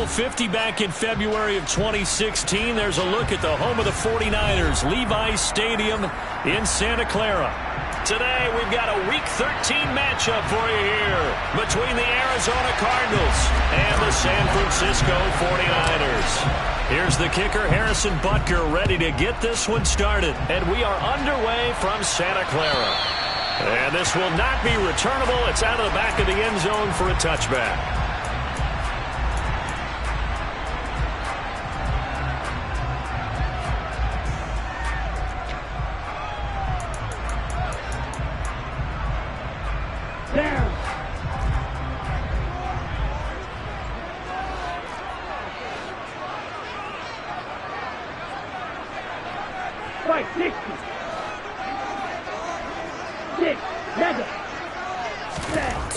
50 back in February of 2016. There's a look at the home of the 49ers, Levi's Stadium in Santa Clara. Today, we've got a Week 13 matchup for you here between the Arizona Cardinals and the San Francisco 49ers. Here's the kicker, Harrison Butker, ready to get this one started. And we are underway from Santa Clara. And this will not be returnable. It's out of the back of the end zone for a touchback.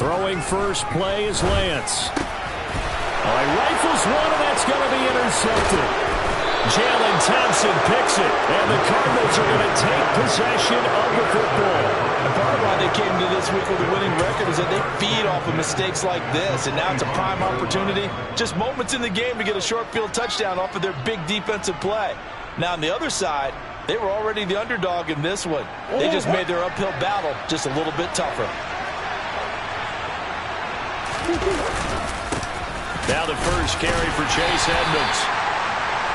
Throwing first play is Lance. Rifles one, and that's going to be intercepted. Jalen Thompson picks it, and the Cardinals are going to take possession of the football. And part of why they came to this week with a winning record is that they feed off of mistakes like this, and now it's a prime opportunity. Just moments in the game to get a short field touchdown off of their big defensive play. Now on the other side, they were already the underdog in this one. They just made their uphill battle just a little bit tougher. Now the first carry for Chase Edmonds.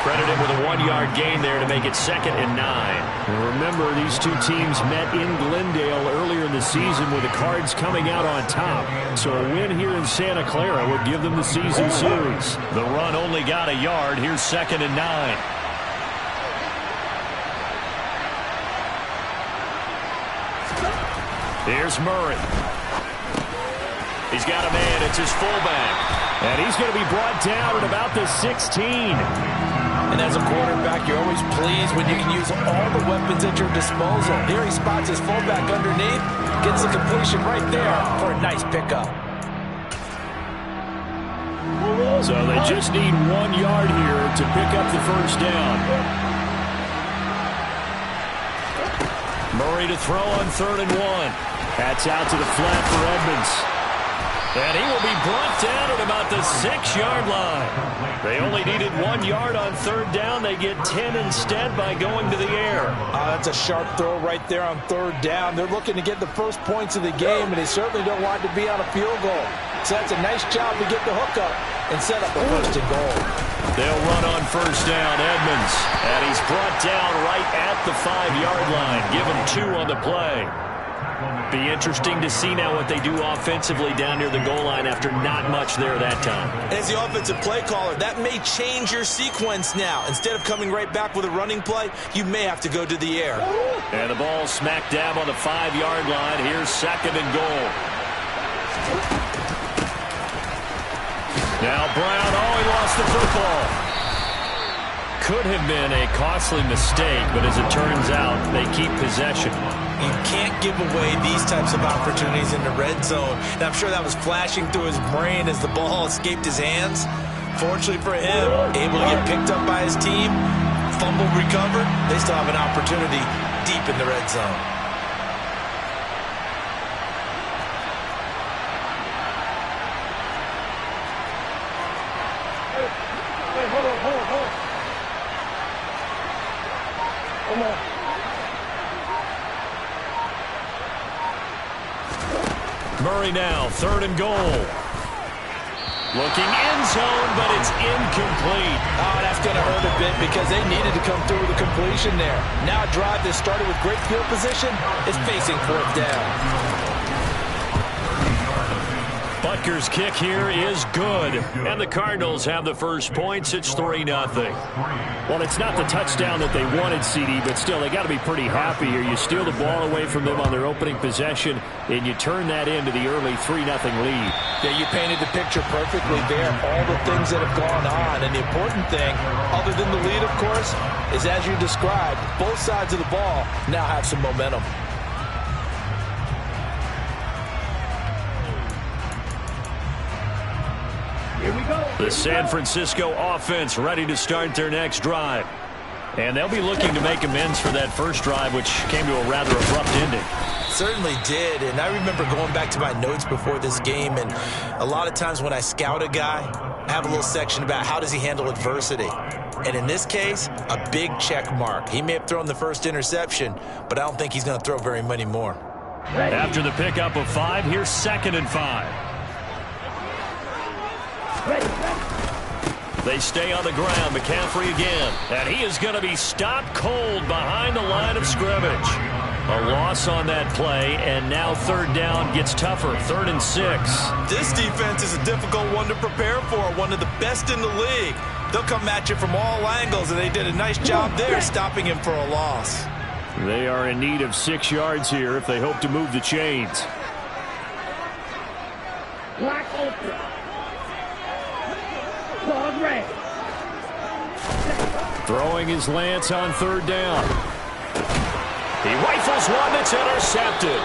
Credited with a 1-yard gain there to make it 2nd and 9. And remember, these two teams met in Glendale earlier in the season with the Cards coming out on top. So a win here in Santa Clara would give them the season series. The run only got a yard. Here's 2nd and 9. Here's Murray. He's got a man. It's his fullback. And he's going to be brought down at about the 16. And as a quarterback, you're always pleased when you can use all the weapons at your disposal. Here he spots his fullback underneath. Gets the completion right there for a nice pickup. So they just need 1 yard here to pick up the first down. Murray to throw on 3rd and 1. That's out to the flat for Edmonds. And he will be brought down at about the 6-yard line. They only needed 1 yard on 3rd down. They get 10 instead by going to the air. That's a sharp throw right there on 3rd down. They're looking to get the first points of the game, and they certainly don't want to be on a field goal. So that's a nice job to get the hook up and set up a 1st and goal. They'll run on 1st down, Edmonds. And he's brought down right at the 5-yard line. Give him 2 on the play. Be interesting to see now what they do offensively down near the goal line after not much there that time. As the offensive play caller, that may change your sequence now. Instead of coming right back with a running play, you may have to go to the air. And the ball smack dab on the 5-yard line. Here's 2nd and goal. Now Brown, he lost the football. Could have been a costly mistake, but as it turns out, they keep possession. You can't give away these types of opportunities in the red zone. And I'm sure that was flashing through his brain as the ball escaped his hands. Fortunately for him, able to get picked up by his team, fumble recovered. They still have an opportunity deep in the red zone. Murray now, 3rd and goal. Looking end zone, but it's incomplete. Oh, that's going to hurt a bit because they needed to come through with a completion there. Now a drive that started with great field position is facing 4th down. Butker's kick here is good. And the Cardinals have the first points. It's 3-0. Well, it's not the touchdown that they wanted, CD, but still, they got to be pretty happy here. You steal the ball away from them on their opening possession, and you turn that into the early 3-0 lead. Yeah, you painted the picture perfectly there. All the things that have gone on. And the important thing, other than the lead, of course, is as you described, both sides of the ball now have some momentum. The San Francisco offense ready to start their next drive. And they'll be looking to make amends for that first drive, which came to a rather abrupt ending. Certainly did, and I remember going back to my notes before this game, and a lot of times when I scout a guy, have a little section about how does he handle adversity. And in this case, a big check mark. He may have thrown the first interception, but I don't think he's going to throw very many more. After the pickup of 5, here's 2nd and 5. They stay on the ground. McCaffrey again. And he is going to be stopped cold behind the line of scrimmage. A loss on that play, and now 3rd down gets tougher. 3rd and 6. This defense is a difficult one to prepare for, one of the best in the league. They'll come at you from all angles, and they did a nice job there stopping him for a loss. They are in need of 6 yards here if they hope to move the chains. Lock open. Ball red. Throwing his Lance on 3rd down. He rifles one that's intercepted.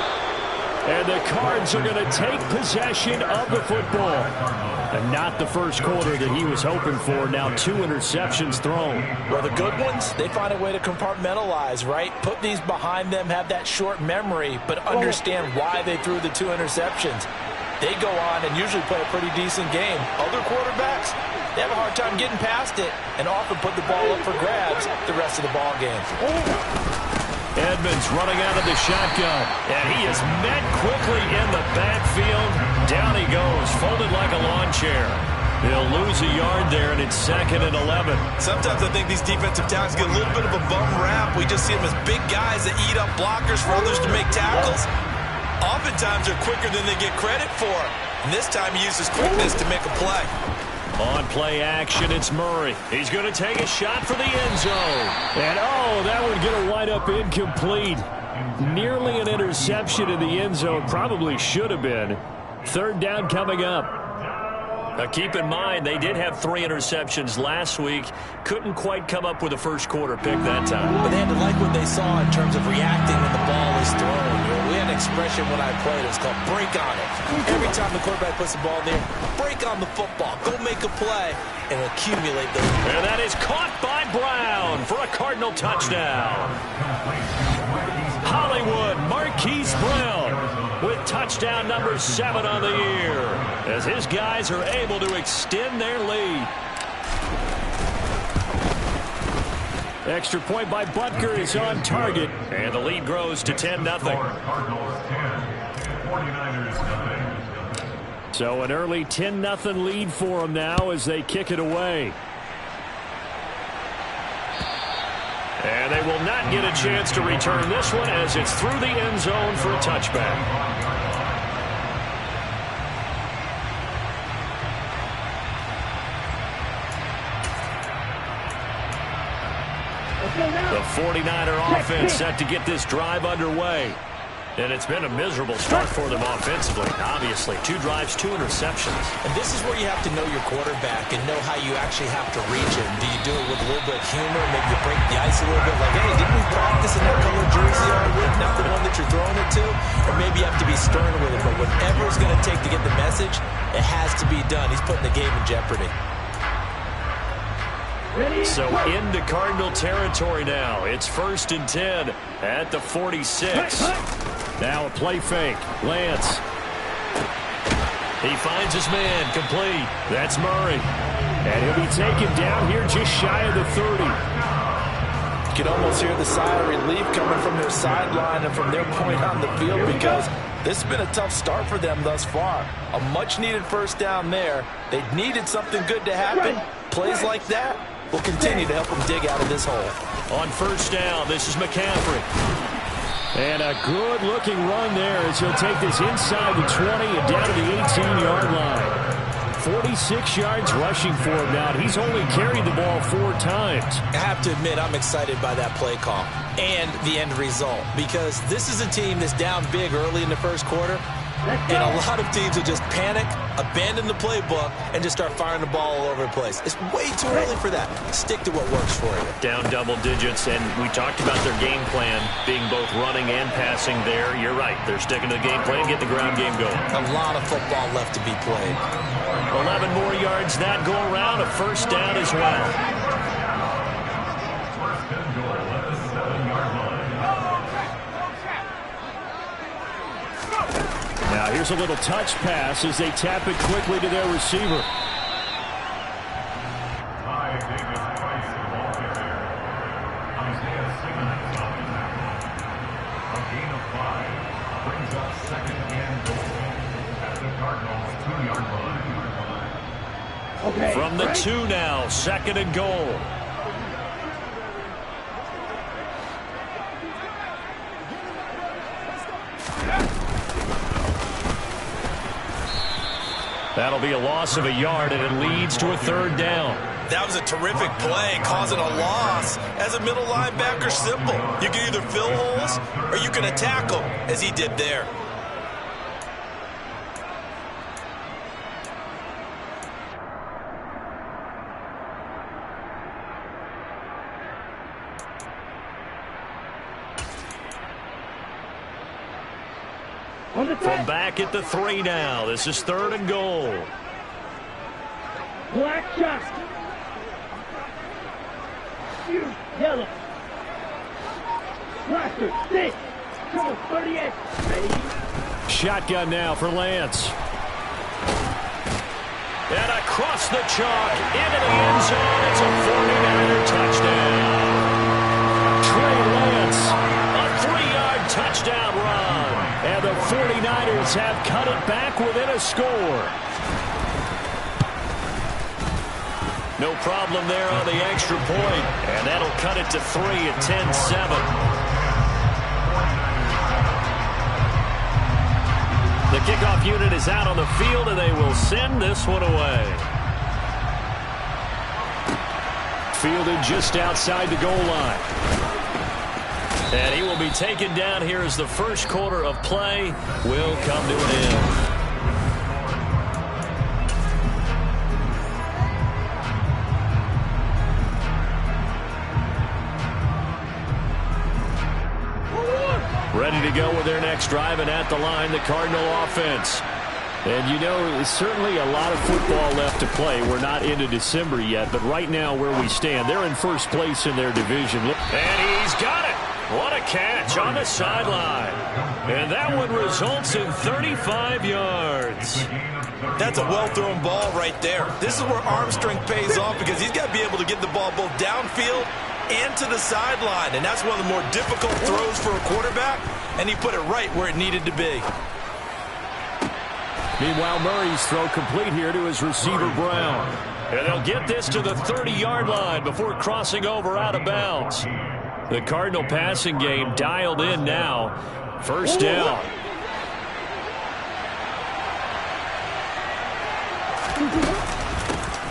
And the Cards are going to take possession of the football. And not the first quarter that he was hoping for. Now 2 interceptions thrown. Well, the good ones, they find a way to compartmentalize, right? Put these behind them, have that short memory, but understand why they threw the 2 interceptions. They go on and usually play a pretty decent game. Other quarterbacks, they have a hard time getting past it and often put the ball up for grabs the rest of the ball game. Edmonds running out of the shotgun, and he is met quickly in the backfield. Down he goes, folded like a lawn chair. He'll lose a yard there, and it's 2nd and 11. Sometimes I think these defensive tackles get a little bit of a bum rap. We just see them as big guys that eat up blockers for others to make tackles. Oftentimes they're quicker than they get credit for. And this time he uses quickness to make a play. On play action, it's Murray. He's going to take a shot for the end zone. And, oh, that one going to wind up incomplete. Nearly an interception in the end zone. Probably should have been. 3rd down coming up. Now, keep in mind, they did have 3 interceptions last week. Couldn't quite come up with a first quarter pick that time. But they had to like what they saw in terms of reacting when the ball is thrown. We had an expression when I played. It was called break on it. Every time the quarterback puts the ball in there, break on the football. Go make a play and accumulate those. And that is caught by Brown for a Cardinal touchdown. Hollywood Marquise Brown with touchdown number 7 on the year as his guys are able to extend their lead. Extra point by Butker is on target, and the lead grows to 10-0. So an early 10-0 lead for them now as they kick it away. And they will not get a chance to return this one as it's through the end zone for a touchback. The 49er offense set to get this drive underway. And it's been a miserable start for them offensively. Obviously, 2 drives, 2 interceptions. And this is where you have to know your quarterback and know how you actually have to reach him. Do you do it with a little bit of humor? Maybe you break the ice a little bit like, hey, didn't we practice in that color jersey all week? Not the one that you're throwing it to? Or maybe you have to be stern with it. But whatever it's going to take to get the message, it has to be done. He's putting the game in jeopardy. So into Cardinal territory now. It's 1st and 10 at the 46. Now a play fake. Lance. He finds his man. Complete. That's Murray. And he'll be taken down here just shy of the 30. You can almost hear the sigh of relief coming from their sideline and from their point on the field because this has been a tough start for them thus far. A much-needed first down there. They needed something good to happen. Plays like that will continue to help them dig out of this hole. On 1st down, this is McCaffrey. And a good-looking run there as he'll take this inside the 20 and down to the 18-yard line. 46 yards rushing for him now. He's only carried the ball 4 times. I have to admit, I'm excited by that play call and the end result because this is a team that's down big early in the first quarter. And a lot of teams will just panic, abandon the playbook, and just start firing the ball all over the place. It's way too early for that. Stick to what works for you. Down double digits, and we talked about their game plan being both running and passing there. You're right. They're sticking to the game plan, get the ground game going. A lot of football left to be played. 11 more yards that go around, a 1st down as well. Now here's a little touch pass as they tap it quickly to their receiver. Okay. From the 2 now, 2nd and goal. That'll be a loss of a yard, and it leads to a 3rd down. That was a terrific play, causing a loss. As a middle linebacker, simple. You can either fill holes or you can attack them, as he did there. From back at the 3 now. This is 3rd and goal. Black shot. Shoot. Yellow. Blaster. 6. Come on, 38. Ready? Shotgun now for Lance. And across the chalk into the end zone. It's a 49er touchdown. Trey Lance, a 3-yard touchdown run. And the 49ers have cut it back within a score. No problem there on the extra point. And that'll cut it to 3 at 10-7. The kickoff unit is out on the field, and they will send this one away. Fielded just outside the goal line. And he will be taken down here as the first quarter of play will come to an end. Ready to go with their next drive, and at the line, the Cardinal offense. And, you know, there's certainly a lot of football left to play. We're not into December yet, but right now where we stand, they're in first place in their division. And he's got it. What a catch on the sideline. And that one results in 35 yards. That's a well-thrown ball right there. This is where arm strength pays off, because he's got to be able to get the ball both downfield and to the sideline. And that's one of the more difficult throws for a quarterback, and he put it right where it needed to be. Meanwhile, Murray's throw complete here to his receiver, Brown. And they'll get this to the 30-yard line before crossing over out of bounds. The Cardinal passing game dialed in now. First down.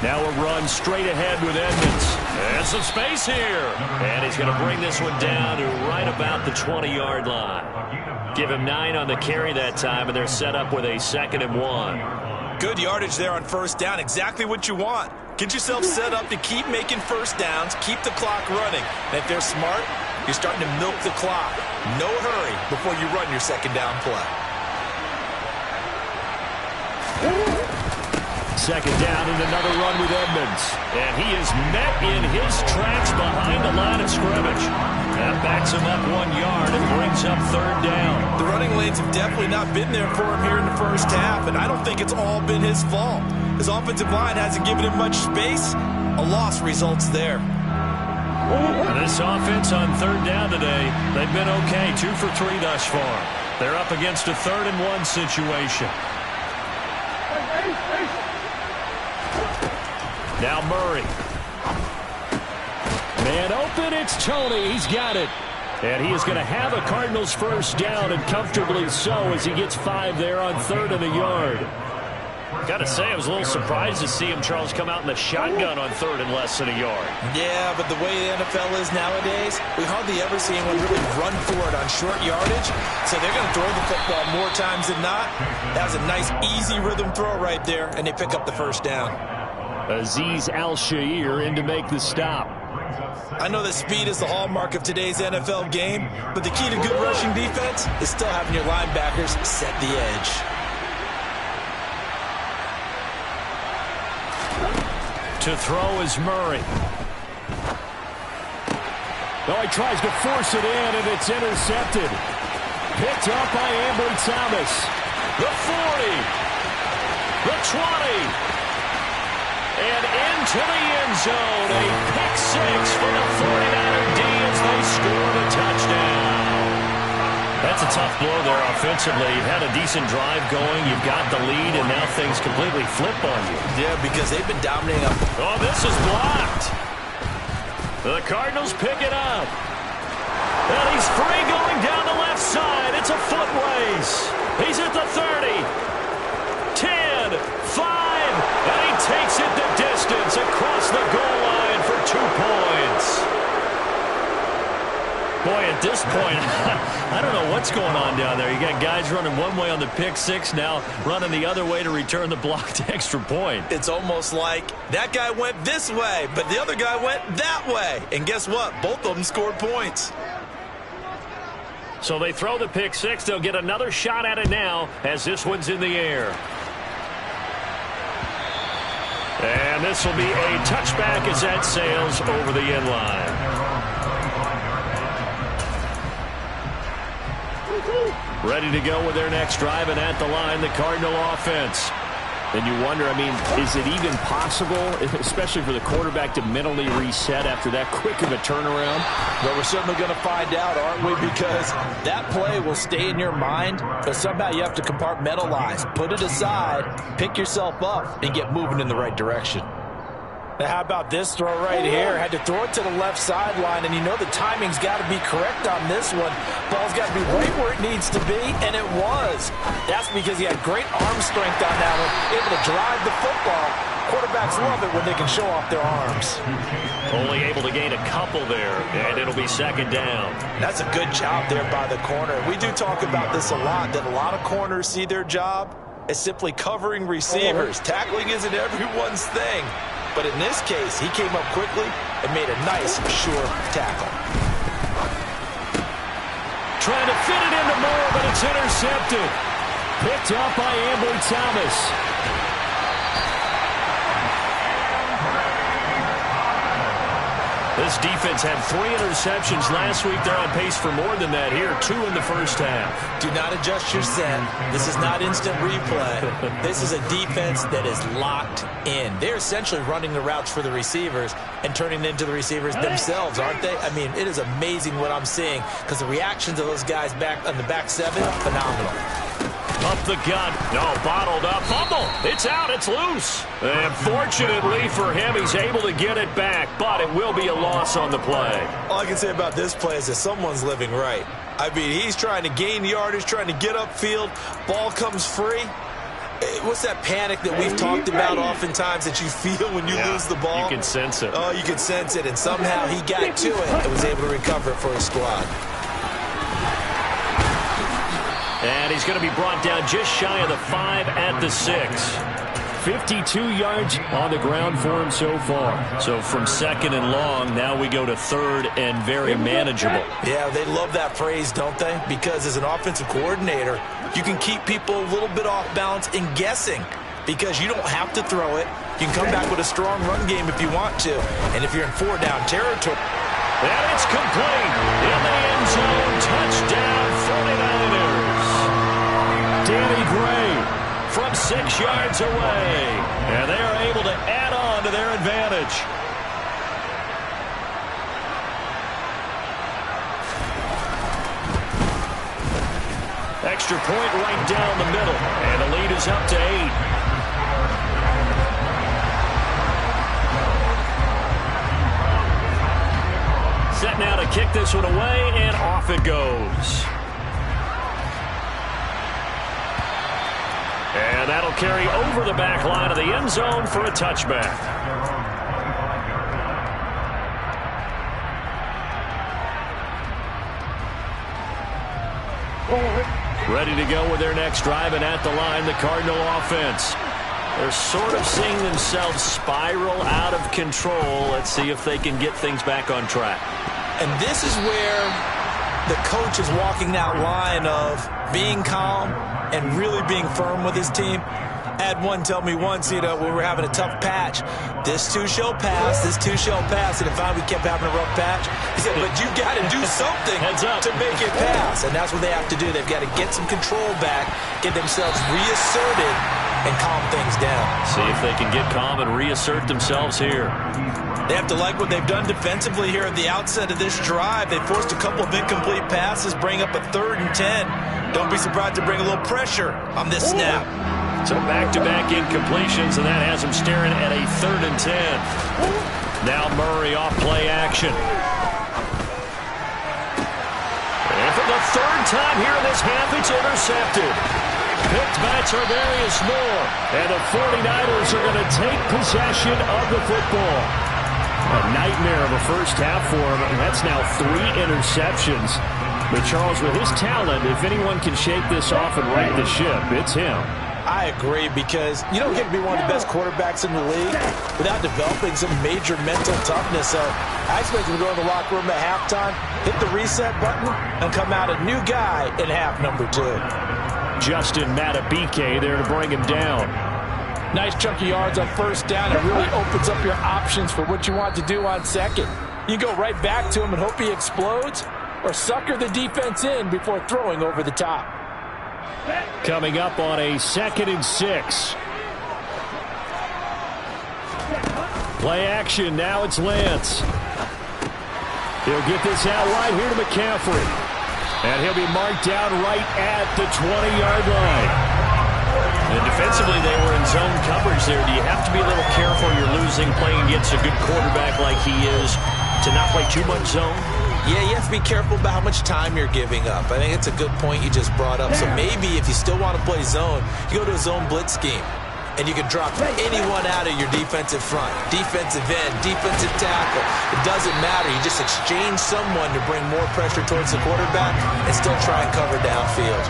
Now a run straight ahead with Edmonds. And some space here. And he's going to bring this one down to right about the 20-yard line. Give him 9 on the carry that time, and they're set up with a 2nd and 1. Good yardage there on first down. Exactly what you want. Get yourself set up to keep making first downs, keep the clock running. And if they're smart, you're starting to milk the clock. No hurry before you run your second down play. Second down and another run with Edmonds. And he is met in his tracks behind the line of scrimmage. That backs him up 1 yard and brings up 3rd down. The running lanes have definitely not been there for him here in the first half, and I don't think it's all been his fault. His offensive line hasn't given him much space. A loss results there. And this offense on 3rd down today, they've been okay, 2 for 3 thus far. They're up against a 3rd and 1 situation. Now Murray. Man open, it's Toney. He's got it. And he is going to have a Cardinals first down, and comfortably so, as he gets 5 there on 3rd and a yard. Got to say, I was a little surprised to see him, Charles, come out in the shotgun on 3rd and less than a yard. Yeah, but the way the NFL is nowadays, we hardly ever see anyone really run for it on short yardage. So they're going to throw the football more times than not. That was a nice, easy rhythm throw right there, and they pick up the first down. Azeez Al-Shaair in to make the stop. I know that speed is the hallmark of today's NFL game, but the key to good rushing defense is still having your linebackers set the edge. To throw is Murray. Oh, he tries to force it in, and it's intercepted. Picked up by Ambry Thomas. The 40. The 20. And into the end zone. A pick six for the 49er D as they score the touchdown. That's a tough blow there offensively. You've had a decent drive going. You've got the lead, and now things completely flip on you. Yeah, because they've been dominating up. Oh, this is blocked. The Cardinals pick it up. And he's free going down the left side. It's a foot race. He's at the 30. 10, 5, and he takes it the distance across the goal line for 2 points. Boy, at this point, I don't know what's going on down there. You got guys running one way on the pick six, now running the other way to return the blocked extra point. It's almost like that guy went this way, but the other guy went that way. And guess what? Both of them scored points. So they throw the pick six. They'll get another shot at it now as this one's in the air. And this will be a touchback as that sails over the end line. Ready to go with their next drive, and at the line, the Cardinal offense. And you wonder, I mean, is it even possible, especially for the quarterback, to mentally reset after that quick of a turnaround? Well, we're certainly going to find out, aren't we? Because that play will stay in your mind, but somehow you have to compartmentalize. Put it aside, pick yourself up, and get moving in the right direction. Now, how about this throw right here? Had to throw it to the left sideline, and you know the timing's got to be correct on this one. Ball's got to be right where it needs to be, and it was. That's because he had great arm strength on that one, able to drive the football. Quarterbacks love it when they can show off their arms. Only able to gain a couple there, and it'll be second down. That's a good job there by the corner. We do talk about this a lot, that a lot of corners see their job as simply covering receivers. Tackling isn't everyone's thing. But in this case, he came up quickly and made a nice, sure tackle. Trying to fit it into Moore, but it's intercepted. Picked up by Ambry Thomas. This defense had 3 interceptions last week. They're on pace for more than that here. 2 in the first half. Do not adjust your set. This is not instant replay. This is a defense that is locked in. They're essentially running the routes for the receivers and turning it into the receivers themselves, aren't they? I mean, it is amazing what I'm seeing because the reactions of those guys back on the back 7, phenomenal. Up the gut. No, bottled up. Fumble. It's out. It's loose. And fortunately for him, he's able to get it back, but it will be a loss on the play. All I can say about this play is that someone's living right. I mean, he's trying to gain yardage, trying to get upfield. Ball comes free. What's that panic that we've talked about oftentimes that you feel when you lose the ball? You can sense it. Oh, you can sense it, and somehow he got to it and was able to recover it for his squad. And he's going to be brought down just shy of the 5 at the 6. 52 yards on the ground for him so far. So from second and long, now we go to third and very manageable. Yeah, they love that phrase, don't they? Because as an offensive coordinator, you can keep people a little bit off balance and guessing because you don't have to throw it. You can come back with a strong run game if you want to. And if you're in 4-down territory. And it's complete. In the end zone, touchdown 49ers. Danny Gray from 6 yards away. And they are able to add on to their advantage. Extra point right down the middle. And the lead is up to 8. Set now to kick this one away, and off it goes. And that'll carry over the back line of the end zone for a touchback. Ready to go with their next drive, and at the line, the Cardinal offense. They're sort of seeing themselves spiral out of control. Let's see if they can get things back on track. And this is where the coach is walking that line of being calm and really being firm with his team. I had one tell me once, when we were having a tough patch, this too shall pass, this too shall pass. And if we kept having a rough patch, he said, but you got to do something to make it pass. And that's what they have to do. They've got to get some control back, get themselves reasserted, and calm things down. See if they can get calm and reassert themselves here. They have to like what they've done defensively here at the outset of this drive. They forced a couple of incomplete passes, bring up a 3rd and 10. Don't be surprised to bring a little pressure on this snap. So back-to-back incompletions, and that has them staring at a 3rd and 10. Now Murray off play action. And for the 3rd time here in this half, it's intercepted. Picked by Tarvarius Moore. And the 49ers are going to take possession of the football. A nightmare of a first half for him, and that's now 3 interceptions. But Charles, with his talent, if anyone can shake this off and right the ship, it's him. I agree, because you don't get to be one of the best quarterbacks in the league without developing some major mental toughness. So I expect him to go in the locker room at halftime, hit the reset button, and come out a new guy in half number 2. Justin Matabike there to bring him down. Nice chunk of yards on 1st down. It really opens up your options for what you want to do on 2nd. You go right back to him and hope he explodes, or sucker the defense in before throwing over the top. Coming up on a 2nd and 6. Play action. Now it's Lance. He'll get this out right here to McCaffrey. And he'll be marked down right at the 20-yard line. And defensively, they were in zone coverage there. Do you have to be a little careful? You're losing playing against a good quarterback like he is to not play too much zone? Yeah, you have to be careful about how much time you're giving up. I think it's a good point you just brought up. So maybe if you still want to play zone, you go to a zone blitz scheme. And you can drop anyone out of your defensive front. Defensive end, defensive tackle. It doesn't matter. You just exchange someone to bring more pressure towards the quarterback and still try and cover downfield.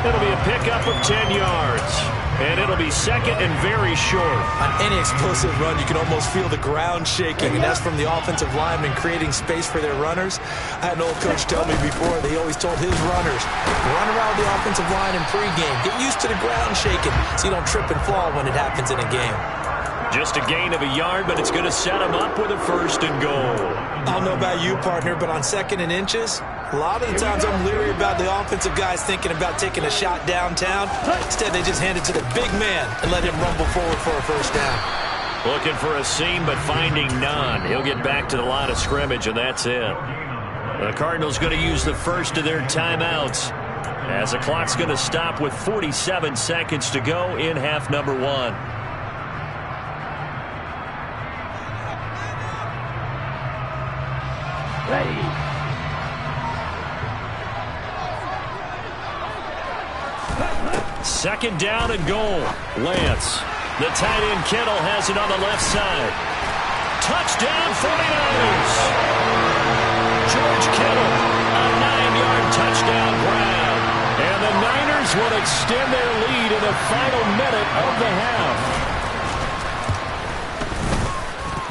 It'll be a pickup of 10 yards. And it'll be 2nd and very short. On any explosive run, you can almost feel the ground shaking, and that's from the offensive linemen creating space for their runners. I had an old coach tell me before, they always told his runners, run around the offensive line in pregame. Get used to the ground shaking so you don't trip and fall when it happens in a game. Just a gain of a yard, but it's going to set him up with a 1st and goal. I don't know about you, partner, but on 2nd and inches, a lot of the times I'm leery about the offensive guys thinking about taking a shot downtown. Instead, they just hand it to the big man and let him rumble forward for a 1st down. Looking for a seam, but finding none. He'll get back to the line of scrimmage, and that's it. The Cardinals going to use the first of their timeouts, as the clock's going to stop with 47 seconds to go in half number 1. Ready. Second down and goal. Lance. The tight end Kittle has it on the left side. Touchdown 49ers. George Kittle, a 9-yard touchdown grab. And the Niners will extend their lead in the final minute of the half.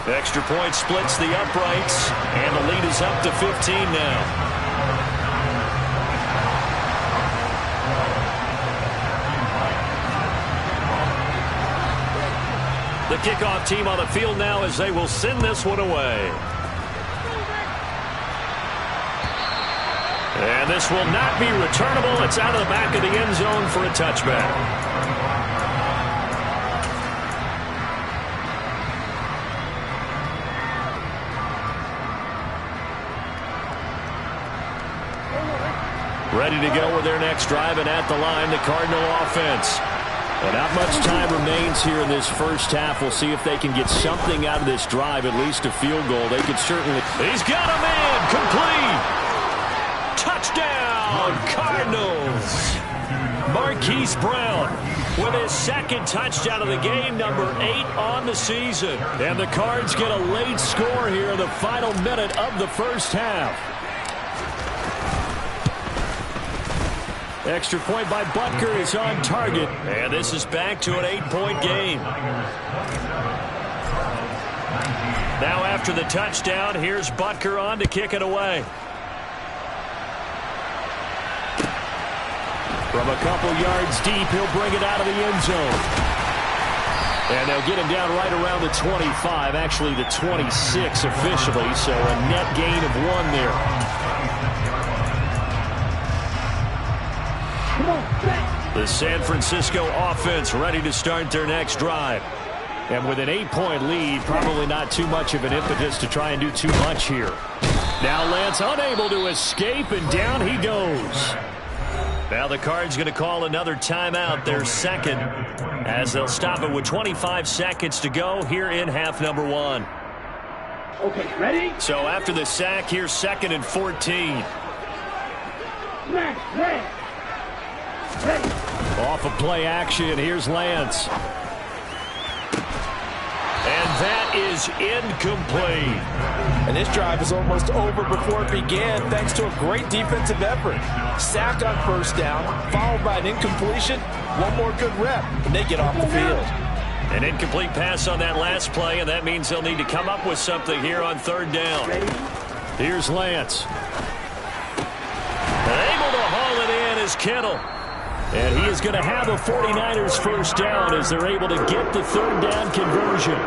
Extra point splits the uprights, and the lead is up to 15 now. The kickoff team on the field now as they will send this one away. And this will not be returnable. It's out of the back of the end zone for a touchback. Ready to go with their next drive, and at the line, the Cardinal offense. And not much time remains here in this first half. We'll see if they can get something out of this drive, at least a field goal. They could certainly. He's got a man, complete. Touchdown, Cardinals. Marquise Brown with his 2nd touchdown of the game, number 8 on the season. And the Cards get a late score here in the final minute of the first half. Extra point by Butker is on target. And this is back to an 8-point game. Now after the touchdown, here's Butker on to kick it away. From a couple yards deep, he'll bring it out of the end zone. And they'll get him down right around the 25, actually the 26 officially, so a net gain of 1 there. The San Francisco offense ready to start their next drive. And with an 8-point lead, probably not too much of an impetus to try and do too much here. Now Lance unable to escape, and down he goes. Now the Cards going to call another timeout, their second, as they'll stop it with 25 seconds to go here in half number 1. Okay, ready? So after the sack, here's 2nd and 14. Smash, ready. Ready. Off of play action, here's Lance. And that is incomplete. And this drive is almost over before it began thanks to a great defensive effort. Sack on first down, followed by an incompletion. One more good rep, and they get off the field. An incomplete pass on that last play, and that means they'll need to come up with something here on 3rd down. Here's Lance. Able to haul it in is Kittle. And he is going to have a 49ers first down as they're able to get the 3rd down conversion.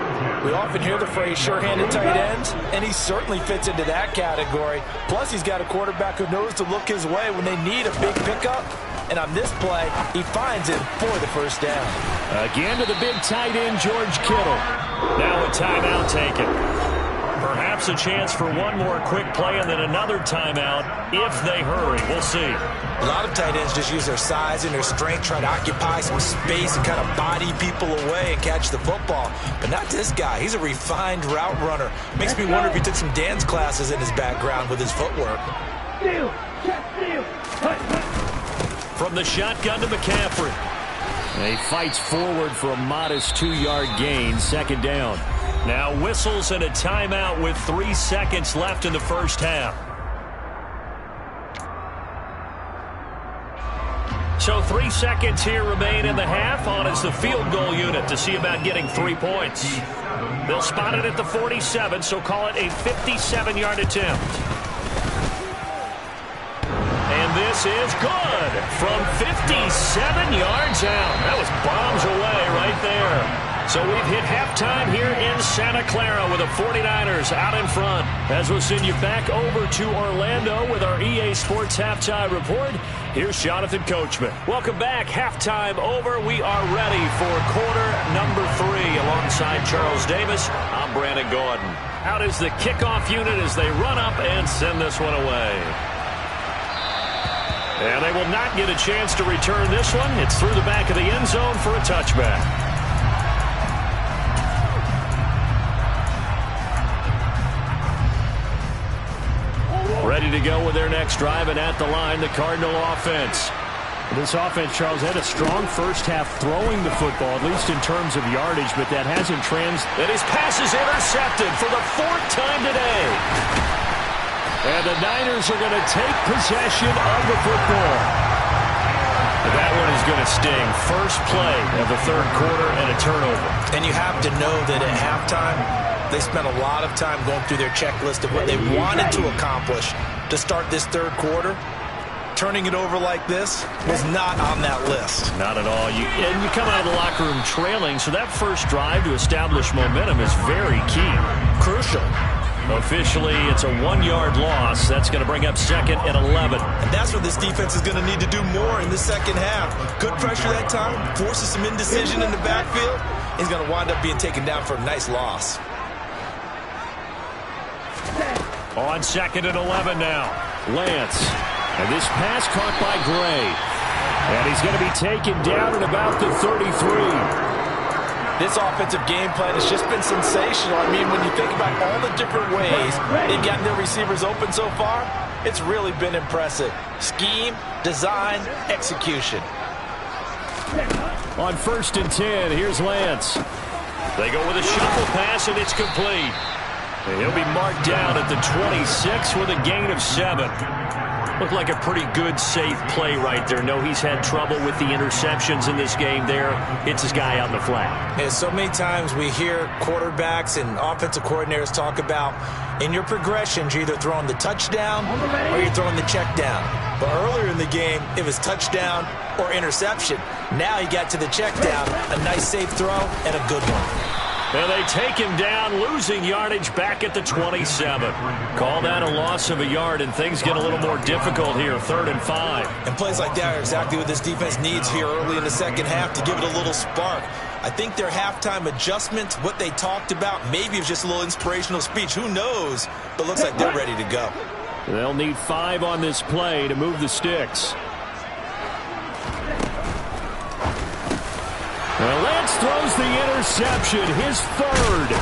We often hear the phrase sure-handed tight ends, and he certainly fits into that category. Plus, he's got a quarterback who knows to look his way when they need a big pickup. And on this play, he finds it for the first down. Again to the big tight end, George Kittle. Now a timeout taken. Perhaps a chance for one more quick play and then another timeout if they hurry. We'll see. A lot of tight ends just use their size and their strength, try to occupy some space and kind of body people away and catch the football. But not this guy. He's a refined route runner. Makes me wonder if he took some dance classes in his background with his footwork. Steal, check, steal. From the shotgun to McCaffrey. And he fights forward for a modest 2-yard gain, 2nd down. Now whistles and a timeout with 3 seconds left in the first half. So 3 seconds here remain in the half. On is the field goal unit to see about getting 3 points. They'll spot it at the 47, so call it a 57-yard attempt. And this is good from 57 yards out. That was bombs away right there. So we've hit halftime here in Santa Clara with the 49ers out in front. As we'll send you back over to Orlando with our EA Sports Halftime Report, here's Jonathan Coachman. Welcome back. Halftime over. We are ready for quarter number 3 alongside Charles Davis. I'm Brandon Gordon. Out is the kickoff unit as they run up and send this one away. And they will not get a chance to return this one. It's through the back of the end zone for a touchback. Ready to go with their next drive, and at the line, the Cardinal offense. This offense, Charles, had a strong first half throwing the football, at least in terms of yardage, but that hasn't And his pass is intercepted for the 4th time today. And the Niners are going to take possession of the football. That one is going to sting. First play of the 3rd quarter and a turnover. And you have to know that at halftime, they spent a lot of time going through their checklist of what they wanted to accomplish to start this 3rd quarter. Turning it over like this was not on that list. Not at all. You come out of the locker room trailing, so that first drive to establish momentum is very key. Crucial. Officially, it's a 1-yard loss. That's going to bring up 2nd and 11. And that's what this defense is going to need to do more in the second half. Good pressure that time, forces some indecision in the backfield. He's going to wind up being taken down for a nice loss. On 2nd and 11 now. Lance. And this pass caught by Gray. And he's going to be taken down at about the 33. This offensive game plan has just been sensational. I mean, when you think about all the different ways they've gotten their receivers open so far, it's really been impressive. Scheme, design, execution. On 1st and 10, here's Lance. They go with a shuffle pass, and it's complete. And he'll be marked down at the 26 with a gain of 7. Looked like a pretty good, safe play right there. No, he's had trouble with the interceptions in this game there. Hits his guy out in the flat. And so many times we hear quarterbacks and offensive coordinators talk about in your progressions, you're either throwing the touchdown or you're throwing the check down. But earlier in the game, it was touchdown or interception. Now he got to the check down, a nice safe throw, and a good one. And they take him down, losing yardage back at the 27. Call that a loss of a yard, and things get a little more difficult here, 3rd and 5. And plays like that are exactly what this defense needs here early in the second half to give it a little spark. I think their halftime adjustment, what they talked about, maybe it was just a little inspirational speech. Who knows? But looks like they're ready to go. They'll need 5 on this play to move the sticks. Well, Lance throws the interception, his 3rd.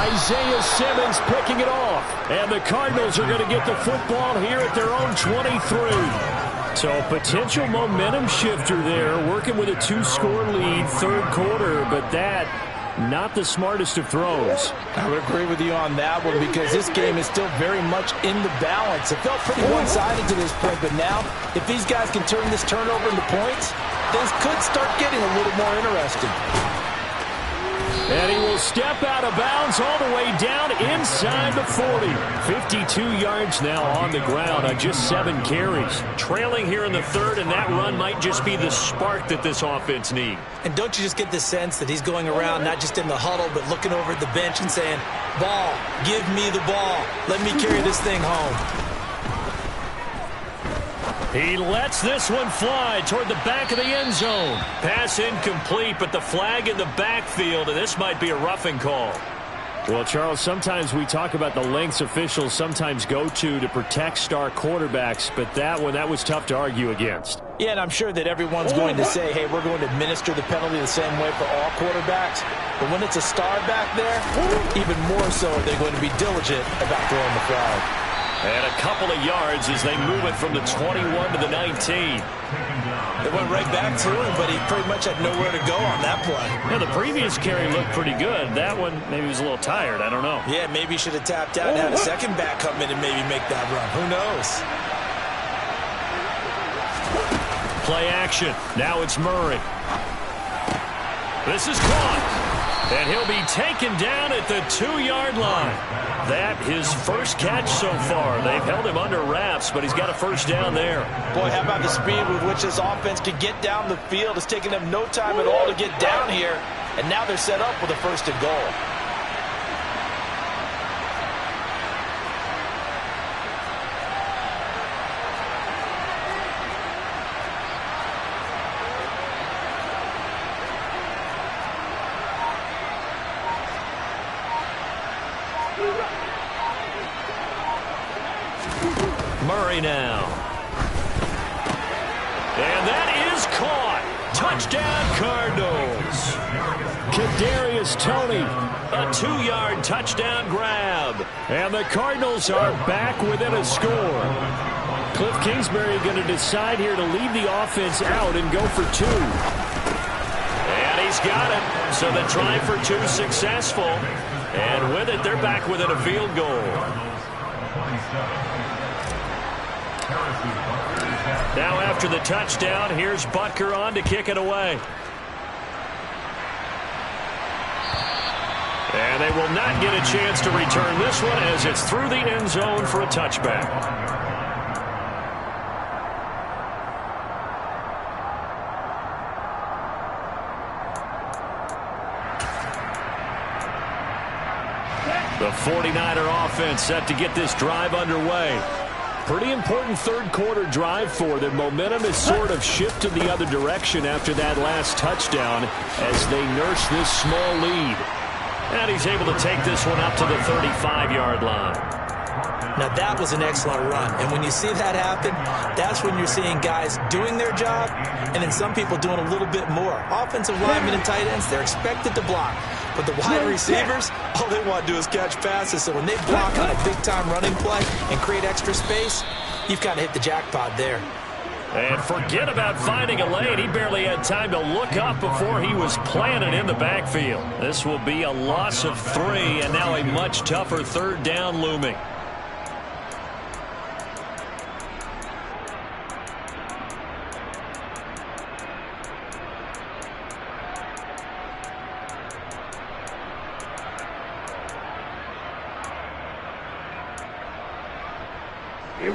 Isaiah Simmons picking it off. And the Cardinals are going to get the football here at their own 23. So a potential momentum shifter there, working with a 2-score lead, 3rd quarter, but that not the smartest of throws. I would agree with you on that one because this game is still very much in the balance. It felt pretty one-sided to this point, but now if these guys can turn this turnover into points, things could start getting a little more interesting. And he will step out of bounds all the way down inside the 40. 52 yards now on the ground on just 7 carries. Trailing here in the 3rd, and that run might just be the spark that this offense needs. And don't you just get the sense that he's going around not just in the huddle, but looking over at the bench and saying, ball, give me the ball. Let me carry this thing home. He lets this one fly toward the back of the end zone. Pass incomplete, but the flag in the backfield, and this might be a roughing call. Well, Charles, sometimes we talk about the lengths officials sometimes go to protect star quarterbacks, but that was tough to argue against. Yeah, and I'm sure that everyone's going to say, hey, we're going to administer the penalty the same way for all quarterbacks. But when it's a star back there, even more so are they going to be diligent about throwing the flag. And a couple of yards as they move it from the 21 to the 19. They went right back to him, but he pretty much had nowhere to go on that play. Yeah, the previous carry looked pretty good. That one, maybe he was a little tired. I don't know. Yeah, maybe he should have tapped out and had a second back come in and maybe make that run. Who knows? Play action. Now it's Murray. This is caught. And he'll be taken down at the 2-yard line. That his first catch so far. They've held him under wraps, but he's got a first down there. Boy, how about the speed with which this offense can get down the field? It's taken them no time at all to get down here. And now they're set up with a 1st and goal. Murray now. And that is caught. Touchdown, Cardinals. Kadarius Toney, a 2-yard touchdown grab. And the Cardinals are back within a score. Cliff Kingsbury going to decide here to leave the offense out and go for 2. And he's got it. So the try for 2 successful. And with it, they're back within a field goal. Now after the touchdown, here's Butker on to kick it away. And they will not get a chance to return this one as it's through the end zone for a touchback. The 49er offense set to get this drive underway. Pretty important 3rd quarter drive for them. Momentum has sort of shifted the other direction after that last touchdown as they nurse this small lead. And he's able to take this one up to the 35-yard line. Now that was an excellent run. And when you see that happen, that's when you're seeing guys doing their job and then some people doing a little bit more. Offensive linemen and tight ends, they're expected to block. But the wide receivers, all they want to do is catch passes. So when they block on a big-time running play and create extra space, you've kind of hit the jackpot there. And forget about finding a lane. He barely had time to look up before he was planted in the backfield. This will be a loss of 3, and now a much tougher 3rd down looming.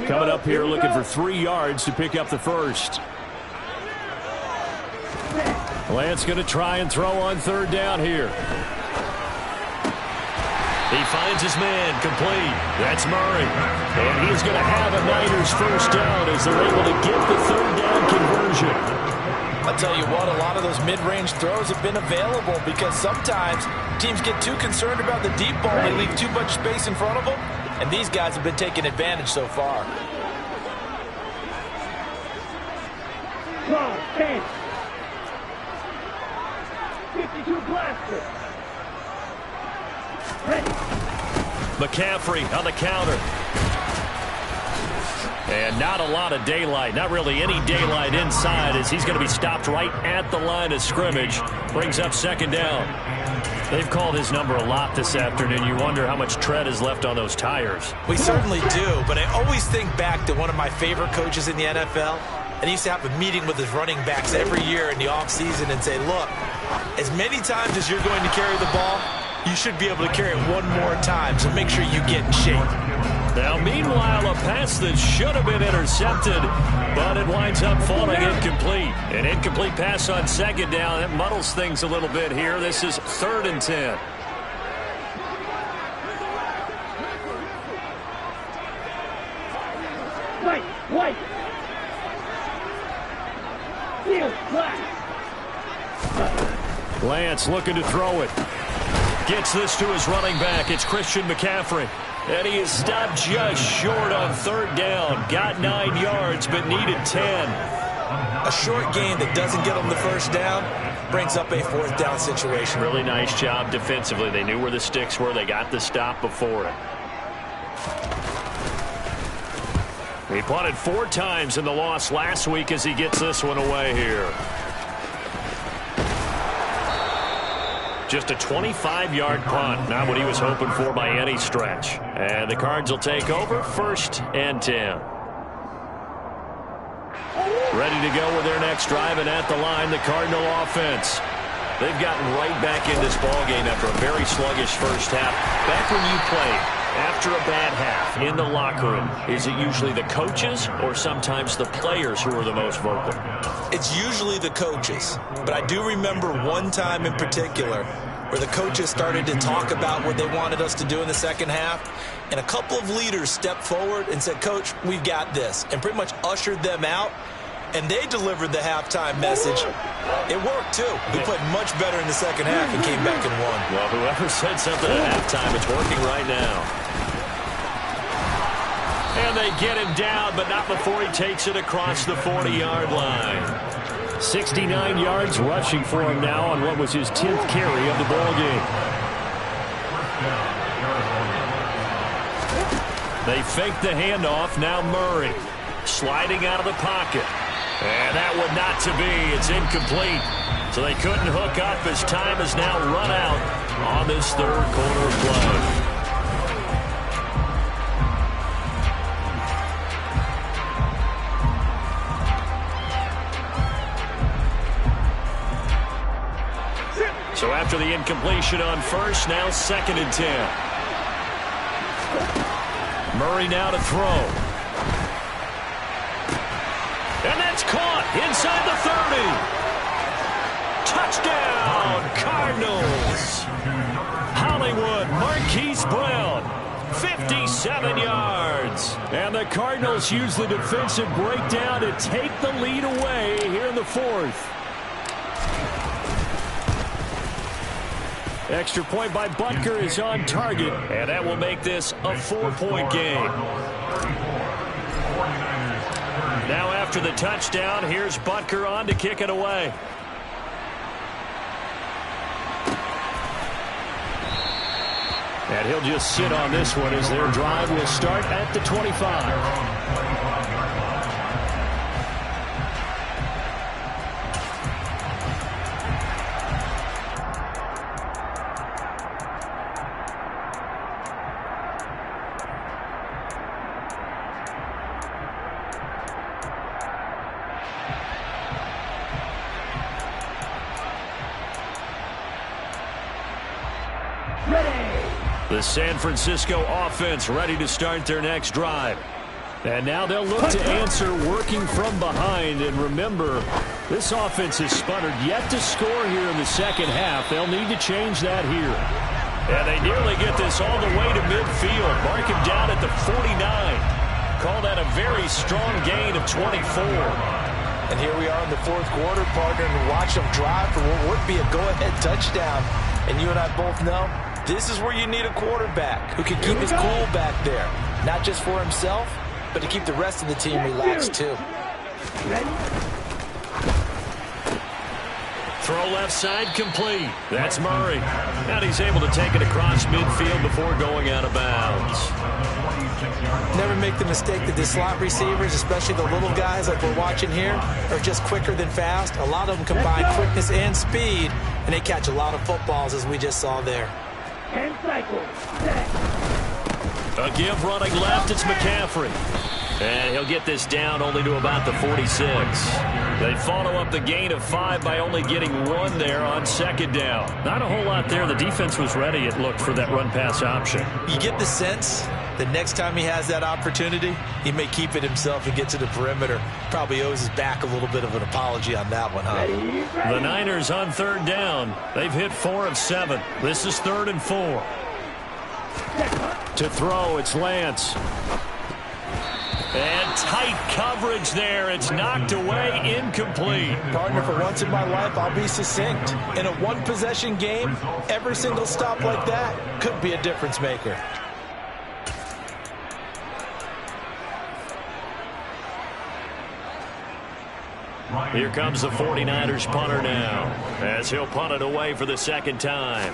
Coming up here looking for 3 yards to pick up the first. Lance going to try and throw on 3rd down here. He finds his man, complete. That's Murray. And he's going to have a Niners first down as they're able to get the third down conversion. I'll tell you what, a lot of those mid-range throws have been available because sometimes teams get too concerned about the deep ball. They leave too much space in front of them, and these guys have been taking advantage so far. 12, 10. 52 blaster. Ready. McCaffrey on the counter. And not a lot of daylight, not really any daylight inside as he's going to be stopped right at the line of scrimmage. Brings up second down. They've called his number a lot this afternoon. You wonder how much tread is left on those tires. We certainly do, but I always think back to one of my favorite coaches in the NFL. And he used to have a meeting with his running backs every year in the offseason and say, look, as many times as you're going to carry the ball, you should be able to carry it one more time, so make sure you get in shape. Now, meanwhile, a pass that should have been intercepted, but it winds up falling incomplete. An incomplete pass on second down. That muddles things a little bit here. This is 3rd and 10. White. Field flat. Lance looking to throw it. Gets this to his running back. It's Christian McCaffrey. And he is stopped just short on 3rd down. Got 9 yards, but needed 10. A short gain that doesn't get him the first down brings up a 4th down situation. Really nice job defensively. They knew where the sticks were. They got the stop before it. He punted 4 times in the loss last week as he gets this one away here. Just a 25-yard punt, not what he was hoping for by any stretch. And the Cards will take over 1st and 10. Ready to go with their next drive, and at the line, the Cardinal offense. They've gotten right back in this ballgame after a very sluggish first half. Back when you played, after a bad half in the locker room, is it usually the coaches or sometimes the players who are the most vocal? It's usually the coaches, but I do remember one time in particular where the coaches started to talk about what they wanted us to do in the second half, and a couple of leaders stepped forward and said, Coach, we've got this, and pretty much ushered them out, and they delivered the halftime message. It worked, too. We played much better in the second half and came back and won. Well, whoever said something at halftime, it's working right now. And they get him down, but not before he takes it across the 40-yard line. 69 yards rushing for him now on what was his 10th carry of the ballgame. They fake the handoff. Now Murray sliding out of the pocket. And that one not to be. It's incomplete. So they couldn't hook up as time has now run out on this 3rd quarter play. So after the incompletion on 1st, now 2nd and 10. Murray now to throw. And that's caught inside the 30. Touchdown, Cardinals. Hollywood Marquise Brown, 57 yards. And the Cardinals use the defensive breakdown to take the lead away here in the 4th. Extra point by Butker is on target, and that will make this a 4-point game. Now after the touchdown, here's Butker on to kick it away. And he'll just sit on this one as their drive will start at the 25. The San Francisco offense ready to start their next drive. And now they'll look to answer working from behind. And remember, this offense has sputtered yet to score here in the second half. They'll need to change that here. And they nearly get this all the way to midfield. Mark him down at the 49. Call that a very strong gain of 24. And here we are in the fourth quarter, partner, and watch them drive for what would be a go-ahead touchdown. And you and I both know this is where you need a quarterback who can keep his cool back there. Not just for himself, but to keep the rest of the team relaxed too. Throw left side complete. That's Murray. And he's able to take it across midfield before going out of bounds. Never make the mistake that the slot receivers, especially the little guys like we're watching here, are just quicker than fast. A lot of them combine quickness and speed, and they catch a lot of footballs, as we just saw there. 10 cycles. Set. A give running left. It's McCaffrey. And he'll get this down only to about the 46. They follow up the gain of 5 by only getting 1 there on second down. Not a whole lot there. The defense was ready, it looked, for that run-pass option. You get the sense that next time he has that opportunity, he may keep it himself and get to the perimeter. Probably owes his back a little bit of an apology on that one, huh? The Niners on third down. They've hit 4 of 7. This is 3rd and 4. To throw, it's Lance. And tight coverage there. It's knocked away, incomplete. Partner, for once in my life, I'll be succinct. In a one-possession game, every single stop like that could be a difference maker. Here comes the 49ers punter now, as he'll punt it away for the second time.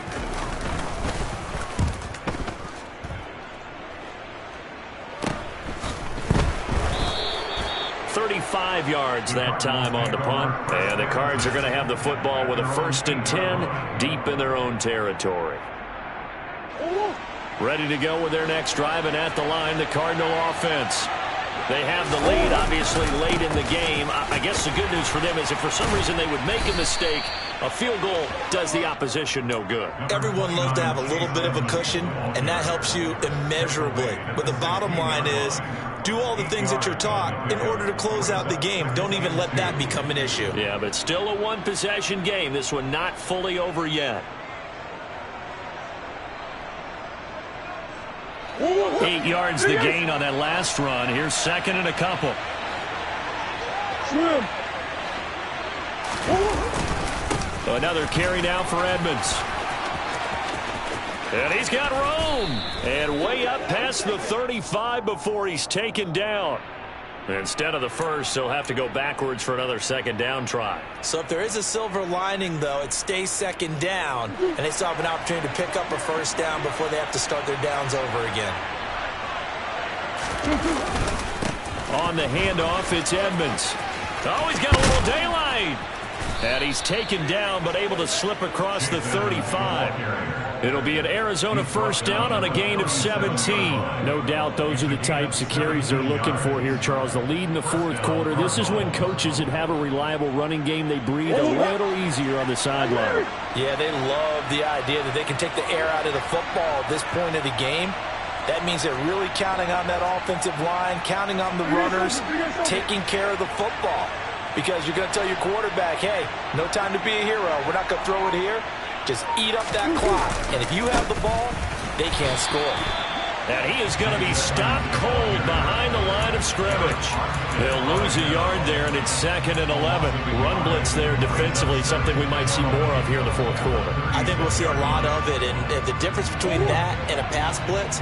35 yards that time on the punt. And the Cards are going to have the football with a 1st and 10 deep in their own territory. Ready to go with their next drive, and at the line, the Cardinal offense. They have the lead, obviously, late in the game. I guess the good news for them is if for some reason they would make a mistake, a field goal does the opposition no good. Everyone loves to have a little bit of a cushion, and that helps you immeasurably. But the bottom line is, do all the things that you're taught in order to close out the game. Don't even let that become an issue. Yeah, but still a one-possession game. This one not fully over yet. 8 yards the gain on that last run. Here's 2nd and a couple. Another carry now for Edmonds. And he's got room. And way up past the 35 before he's taken down. Instead of the first, he'll have to go backwards for another second down try. So if there is a silver lining, though, it stays second down, and they still have an opportunity to pick up a first down before they have to start their downs over again. On the handoff, it's Edmonds. Oh, he's got a little daylight. And he's taken down, but able to slip across the 35. It'll be an Arizona first down on a gain of 17. No doubt those are the types of carries they're looking for here, Charles. The lead in the fourth quarter. This is when coaches that have a reliable running game, they breathe a little easier on the sideline. Yeah, they love the idea that they can take the air out of the football at this point of the game. That means they're really counting on that offensive line, counting on the runners, taking care of the football. Because you're going to tell your quarterback, hey, no time to be a hero. We're not going to throw it here. Just eat up that clock. And if you have the ball, they can't score. And he is going to be stopped cold behind the line of scrimmage. They'll lose a yard there, and it's 2nd and 11. Run blitz there defensively, something we might see more of here in the fourth quarter. I think we'll see a lot of it. And the difference between that and a pass blitz,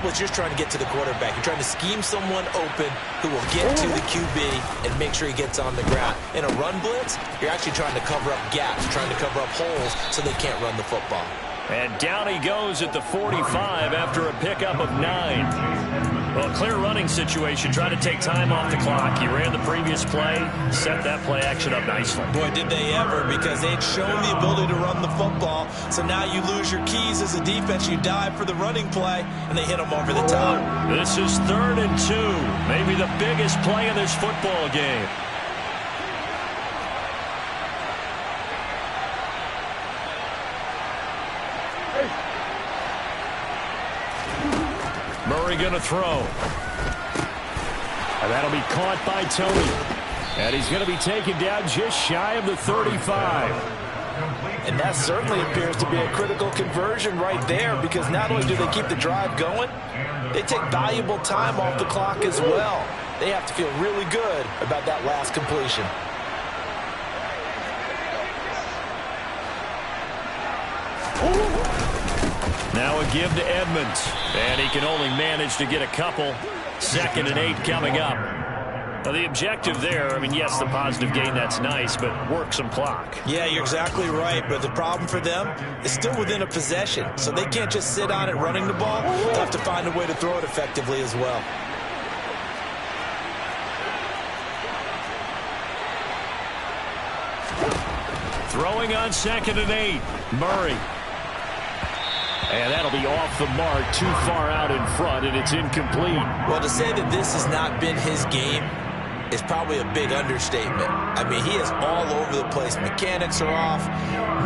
you're just trying to get to the quarterback. You're trying to scheme someone open who will get to the QB and make sure he gets on the ground. In a run blitz, you're actually trying to cover up gaps, trying to cover up holes so they can't run the football. And down he goes at the 45 after a pickup of 9. Well, clear running situation. Try to take time off the clock. He ran the previous play, set that play action up nicely. Boy, did they ever, because they'd shown the ability to run the football. So now you lose your keys as a defense. You dive for the running play, and they hit them over the top. This is 3rd and 2. Maybe the biggest play of this football game. Murray going to throw. And that'll be caught by Tony. And he's going to be taken down just shy of the 35. And that certainly appears to be a critical conversion right there, because not only do they keep the drive going, they take valuable time off the clock as well. They have to feel really good about that last completion. Now a give to Edmonds, and he can only manage to get a couple. 2nd and 8 coming up. Now the objective there, I mean, yes, the positive gain, that's nice, but work some clock. Yeah, you're exactly right, but the problem for them is still within a possession, so they can't just sit on it running the ball. They'll have to find a way to throw it effectively as well. Throwing on 2nd and 8, Murray. And that'll be off the mark, too far out in front, and it's incomplete. Well, to say that this has not been his game is probably a big understatement. I mean, he is all over the place. Mechanics are off,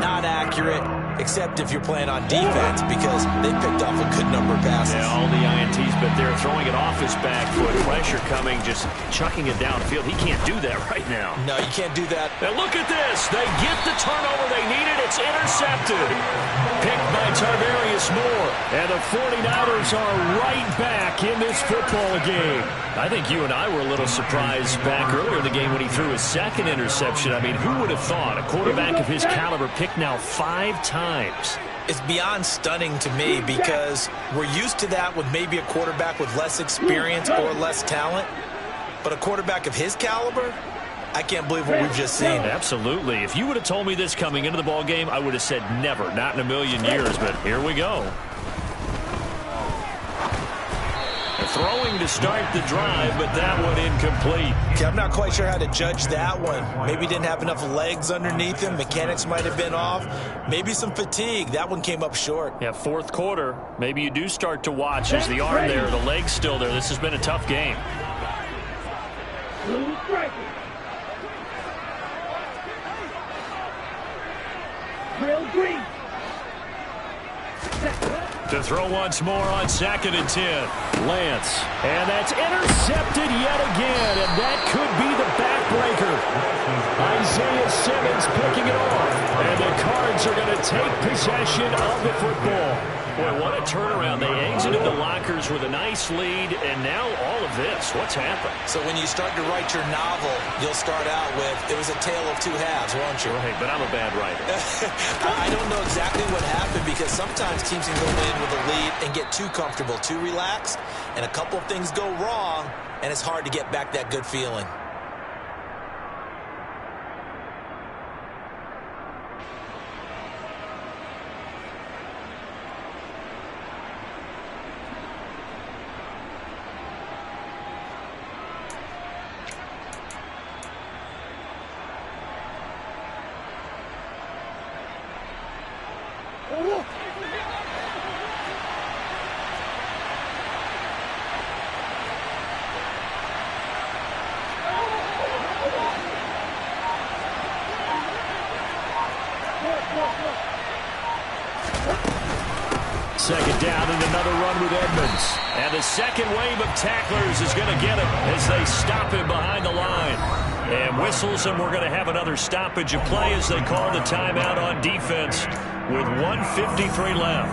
not accurate, except if you're playing on defense, because they picked off a good number of passes. Yeah, all the INTs, but they're throwing it off his back foot. Pressure coming, just chucking it downfield. He can't do that right now. No, you can't do that. And look at this. They get the turnover they needed. It's intercepted. Picked by Tarvarius Moore. And the 49ers are right back in this football game. I think you and I were a little surprised back earlier in the game when he threw his 2nd interception. I mean, who would have thought a quarterback of his caliber picked now 5 times? It's beyond stunning to me, because we're used to that with maybe a quarterback with less experience or less talent. But a quarterback of his caliber, I can't believe what we've just seen. Absolutely. If you would have told me this coming into the ball game, I would have said never, not in a million years. But here we go. Throwing to start the drive, but that one incomplete. Okay, I'm not quite sure how to judge that one. Maybe didn't have enough legs underneath him. Mechanics might have been off. Maybe some fatigue. That one came up short. Yeah, 4th quarter. Maybe you do start to watch as the arm there, the leg's still there. This has been a tough game. Real green. To throw once more on 2nd and 10. Lance. And that's intercepted yet again. And that could be the backbreaker. Isaiah Simmons picking it off. And the Cards are going to take possession of the football. Boy, what a turnaround. They exited the lockers with a nice lead. And now all of this. What's happened? So when you start to write your novel, you'll start out with, it was a tale of 2 halves, won't you? Right, but I'm a bad writer. I don't know exactly what happened, because sometimes teams can go in with a lead and get too comfortable, too relaxed, and a couple of things go wrong, and it's hard to get back that good feeling. Second down and another run with Edmonds. And the second wave of tacklers is going to get him as they stop him behind the line. And whistles, and we're going to have another stoppage of play as they call the timeout on defense with 1:53 left.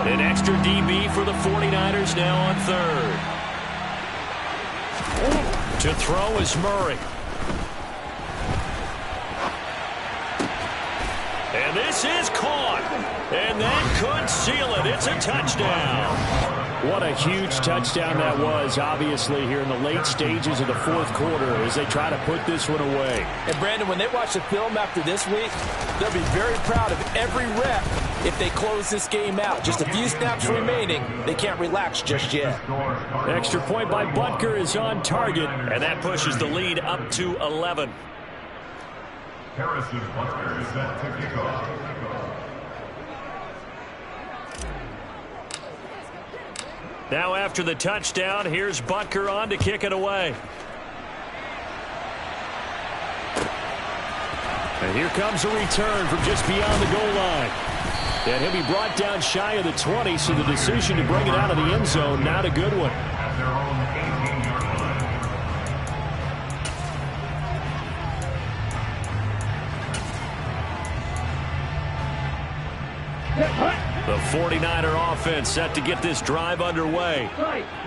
An extra DB for the 49ers now on 3rd. To throw is Murray. And this is caught. And that could seal it. It's a touchdown. What a huge touchdown that was, obviously, here in the late stages of the 4th quarter as they try to put this one away. And, Brandon, when they watch the film after this week, they'll be very proud of every rep if they close this game out. Just a few snaps remaining. They can't relax just yet. Extra point by Butker is on target, and that pushes the lead up to 11. Harrison Butker is set to kick off. Now after the touchdown, here's Butker on to kick it away. And here comes a return from just beyond the goal line. And he'll be brought down shy of the 20, so the decision to bring it out of the end zone, not a good one. At their own The 49er offense set to get this drive underway.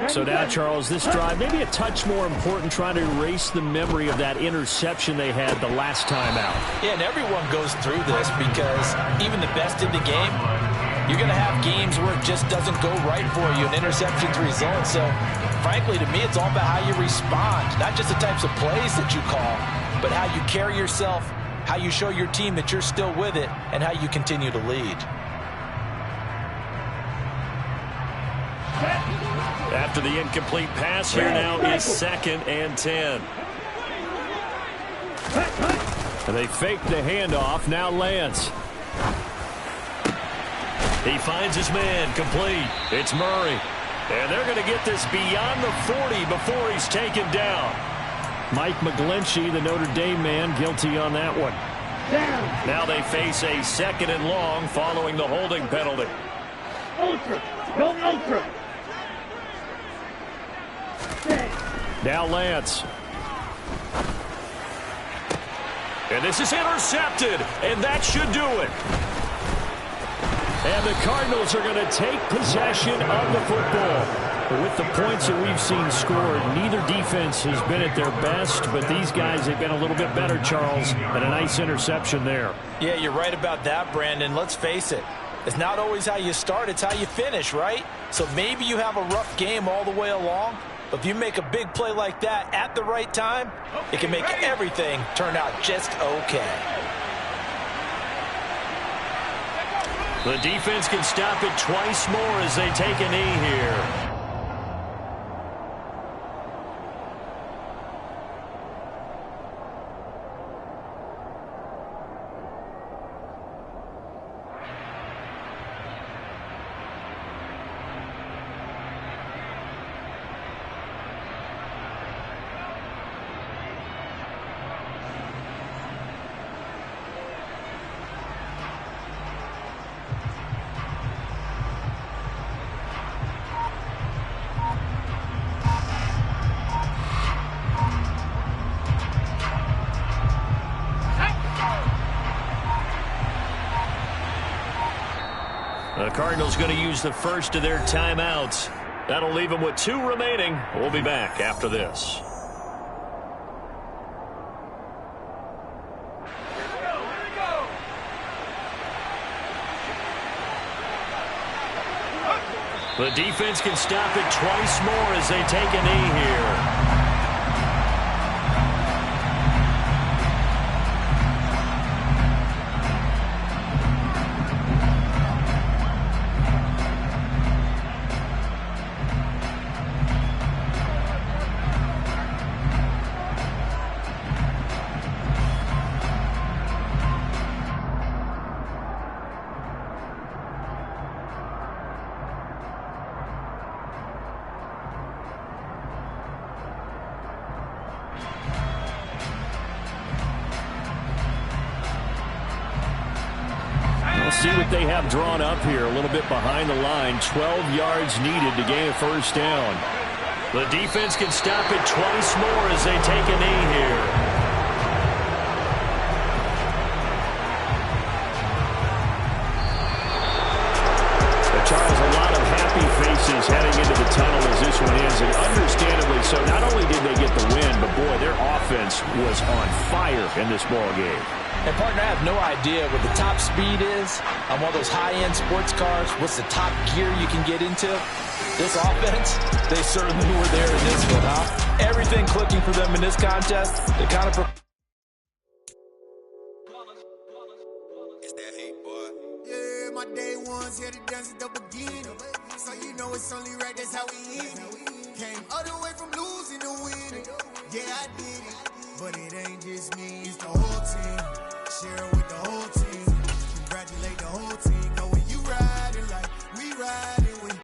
So now, Charles, this drive maybe a touch more important, trying to erase the memory of that interception they had the last time out. Yeah, and everyone goes through this because even the best in the game, you're going to have games where it just doesn't go right for you, and interceptions result. So, frankly, to me, it's all about how you respond, not just the types of plays that you call, but how you carry yourself, how you show your team that you're still with it, and how you continue to lead. After the incomplete pass, here now is 2nd and 10. And they fake the handoff. Now Lance. He finds his man, complete. It's Murray. And they're going to get this beyond the 40 before he's taken down. Mike McGlinchey, the Notre Dame man, guilty on that one. Now they face a 2nd and long following the holding penalty. Ultra. Go ultra. Now Lance. And this is intercepted, and that should do it. And the Cardinals are going to take possession of the football. With the points that we've seen scored, neither defense has been at their best, but these guys have been a little bit better, Charles, and a nice interception there. Yeah, you're right about that, Brandon. Let's face it. It's not always how you start, it's how you finish, right? So maybe you have a rough game all the way along, but if you make a big play like that at the right time, it can make everything turn out just okay. The defense can stop it twice more as they take a knee here. The Cardinals going to use the first of their timeouts. That'll leave them with 2 remaining. We'll be back after this. The defense can stop it twice more as they take a knee here. See what they have drawn up here, a little bit behind the line. 12 yards needed to gain a first down. The defense can stop it twice more as they take a knee here. Charles, a lot of happy faces heading into the tunnel as this one ends, and understandably so. Not only did they get the win, but boy, their offense was on fire in this ball game. And, partner, I have no idea what the top speed is on one of those high-end sports cars. What's the top gear you can get into? This offense, they certainly were there in this one, huh? Everything clicking for them in this contest. They kind of... It's that hate, boy. Yeah, my day ones here to dance at the beginning. So you know it's only right, that's how we end it. Came all the way from losing to winning. Yeah, I did it. But it ain't just me, it's the whole team. Share it with the whole team.